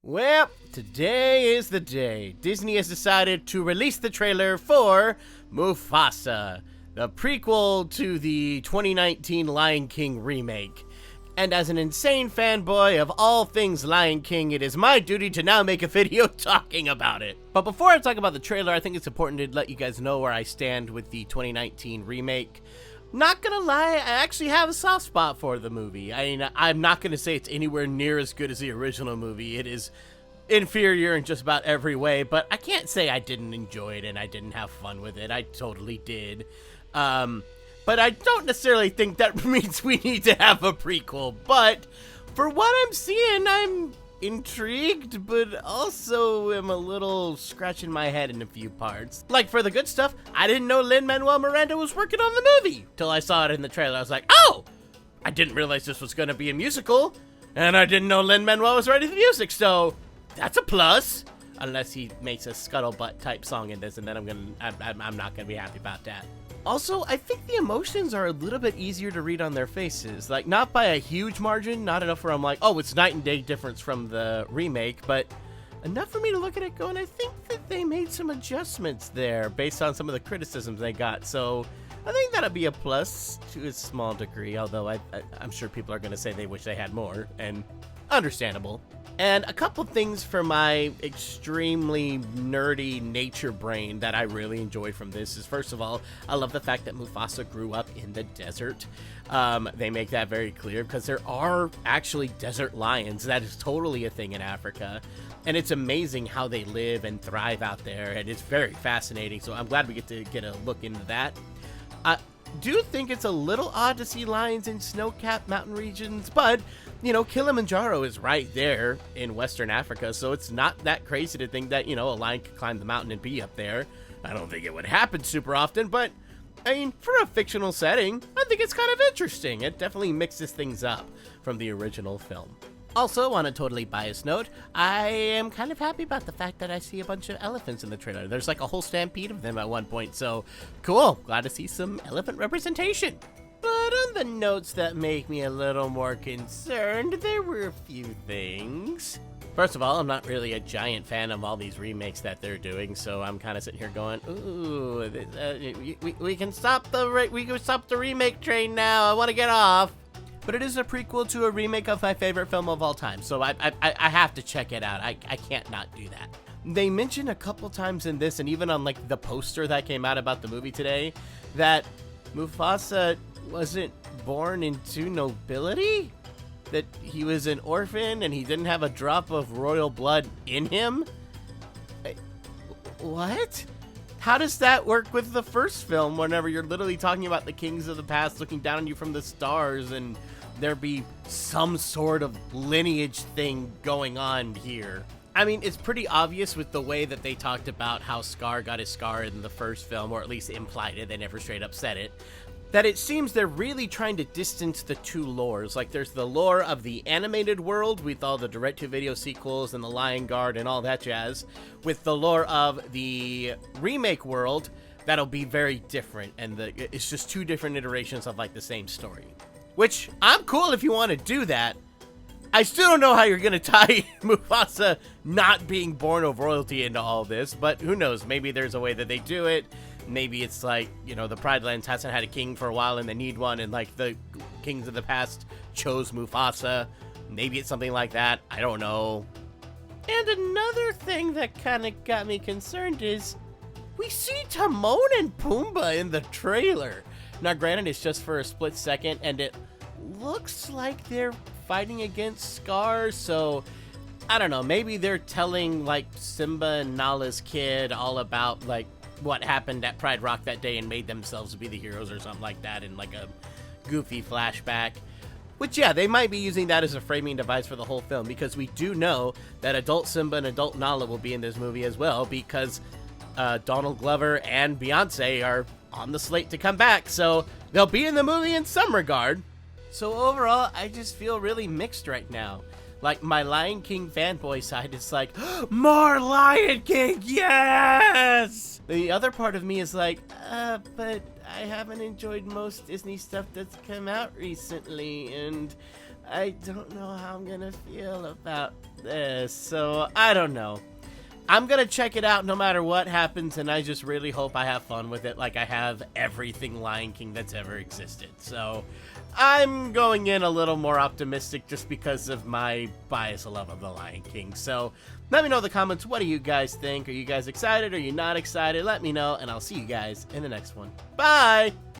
Well, today is the day. Disney has decided to release the trailer for Mufasa, the prequel to the 2019 Lion King remake. And as an insane fanboy of all things Lion King, it is my duty to now make a video talking about it. But before I talk about the trailer, I think it's important to let you guys know where I stand with the 2019 remake. Not gonna lie, I actually have a soft spot for the movie. I mean, I'm not gonna say it's anywhere near as good as the original movie. It is inferior in just about every way, but I can't say I didn't enjoy it and I didn't have fun with it. I totally did. But I don't necessarily think that means we need to have a prequel. But for what I'm seeing, I'm intrigued, but also am a little scratching my head in a few parts. Like, for the good stuff, I didn't know Lin-Manuel Miranda was working on the movie till I saw it in the trailer. I was like, oh, I didn't realize this was going to be a musical, and I didn't know Lin-Manuel was writing the music, so that's a plus. Unless he makes a scuttlebutt type song in this, and then I'm not gonna be happy about that. Also, I think the emotions are a little bit easier to read on their faces. Like, not by a huge margin, not enough where I'm like, oh, it's night and day difference from the remake, but enough for me to look at it going, I think that they made some adjustments there based on some of the criticisms they got. So I think that'll be a plus to a small degree, although I'm sure people are gonna say they wish they had more, and understandable. And a couple things for my extremely nerdy nature brain that I really enjoyed from this is, first of all, I love the fact that Mufasa grew up in the desert. They make that very clear because there are actually desert lions. That is totally a thing in Africa. And it's amazing how they live and thrive out there. And it's very fascinating. So I'm glad we get to get a look into that. I do think it's a little odd to see lions in snow-capped mountain regions, but you know, Kilimanjaro is right there in Western Africa, so it's not that crazy to think that, you know, a lion could climb the mountain and be up there. I don't think it would happen super often, but, I mean, for a fictional setting, I think it's kind of interesting. It definitely mixes things up from the original film. Also, on a totally biased note, I am kind of happy about the fact that I see a bunch of elephants in the trailer. There's like a whole stampede of them at one point, so cool. Glad to see some elephant representation. But on the notes that make me a little more concerned, there were a few things. First of all, I'm not really a giant fan of all these remakes that they're doing, so I'm kind of sitting here going, ooh, we can stop the remake train now. I want to get off. But it is a prequel to a remake of my favorite film of all time, so I have to check it out. I can't not do that. They mentioned a couple times in this, and even on like the poster that came out about the movie today, that Mufasa wasn't born into nobility? That he was an orphan and he didn't have a drop of royal blood in him? What? How does that work with the first film whenever you're literally talking about the kings of the past looking down on you from the stars and there be some sort of lineage thing going on here? I mean, it's pretty obvious with the way that they talked about how Scar got his scar in the first film, or at least implied it, they never straight up said it, that it seems they're really trying to distance the two lores. Like, there's the lore of the animated world with all the direct-to-video sequels and the Lion Guard and all that jazz, with the lore of the remake world that'll be very different, and it's just two different iterations of, like, the same story. Which, I'm cool if you want to do that. I still don't know how you're going to tie Mufasa not being born of royalty into all this, but who knows? Maybe there's a way that they do it. Maybe it's like, you know, the Pride Lands hasn't had a king for a while and they need one, and like the kings of the past chose Mufasa. Maybe it's something like that. I don't know. And another thing that kind of got me concerned is we see Timon and Pumba in the trailer. Now, granted, it's just for a split second, and it looks like they're fighting against Scar, so I don't know. Maybe they're telling like Simba and Nala's kid all about like what happened at Pride Rock that day and made themselves be the heroes or something like that in like a goofy flashback. Which, yeah, they might be using that as a framing device for the whole film, because we do know that adult Simba and adult Nala will be in this movie as well, because Donald Glover and Beyonce are on the slate to come back, so they'll be in the movie in some regard. So overall, I just feel really mixed right now. Like, my Lion King fanboy side is like, more Lion King, yes! The other part of me is like, but I haven't enjoyed most Disney stuff that's come out recently, and I don't know how I'm gonna feel about this, so I don't know. I'm gonna check it out no matter what happens, and I just really hope I have fun with it like I have everything Lion King that's ever existed. So I'm going in a little more optimistic just because of my biased love of the Lion King. So let me know in the comments, what do you guys think? Are you guys excited? Are you not excited? Let me know, and I'll see you guys in the next one. Bye!